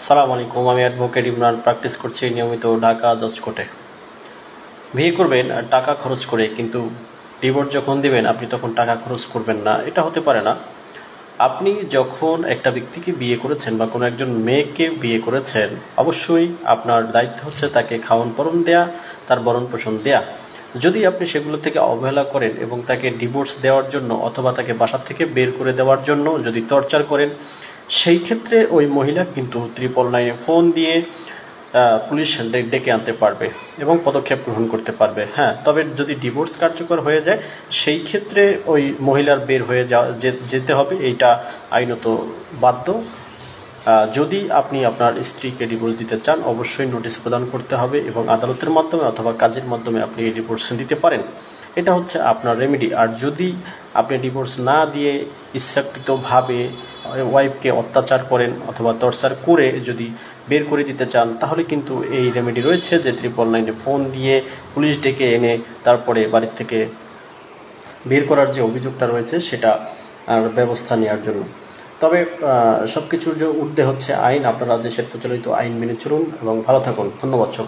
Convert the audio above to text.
সালাম আলাইকুম, আমি অ্যাডভোকেট ইমরান প্র্যাকটিস করছি নিয়মিত ঢাকা জজ কোর্টে। বিয়ে করবেন টাকা খরচ করে, কিন্তু ডিভোর্স যখন দিবেন আপনি তখন টাকা খরচ করবেন না, এটা হতে পারে না। আপনি যখন একটা ব্যক্তিকে বিয়ে করেছেন বা কোনো একজন মেয়েকে বিয়ে করেছেন, অবশ্যই আপনার দায়িত্ব হচ্ছে তাকে খাওয়ান পরণ দেয়া, তার ভরণ পোষণ দেয়া। যদি আপনি সেগুলো থেকে অবহেলা করেন এবং তাকে ডিভোর্স দেওয়ার জন্য অথবা তাকে বাসা থেকে বের করে দেওয়ার জন্য যদি টর্চার করেন, সেই ক্ষেত্রে ওই মহিলা কিন্তু 999 ফোন দিয়ে পুলিশ ডেকে আনতে পারবে এবং পদক্ষেপ গ্রহণ করতে পারবে। হ্যাঁ, তবে যদি ডিভোর্স কার্যকর হয়ে যায় সেই ক্ষেত্রে ওই মহিলার বের হয়ে যেতে হবে, এইটা আইনত বাধ্য। যদি আপনি আপনার স্ত্রীকে ডিভোর্স দিতে চান, অবশ্যই নোটিশ প্রদান করতে হবে এবং আদালতের মাধ্যমে অথবা কাজের মাধ্যমে আপনি এই ডিভোর্স দিতে পারেন। এটা হচ্ছে আপনার রেমেডি। আর যদি আপনি ডিভোর্স না দিয়ে ইচ্ছাকৃতভাবে ওয়াইফকে অত্যাচার করেন অথবা টর্চার করে যদি বের করে দিতে চান, তাহলে কিন্তু এই রেমেডি রয়েছে যে 999 ফোন দিয়ে পুলিশ ডেকে এনে তারপরে বাড়ির থেকে বের করার যে অভিযোগটা রয়েছে সেটা ব্যবস্থা নেওয়ার জন্য। তবে সবকিছুর যে ঊর্ধ্বে হচ্ছে আইন। আপনারা দেশের প্রচলিত আইন মেনে চলুন এবং ভালো থাকুন। ধন্যবাদ সবাই।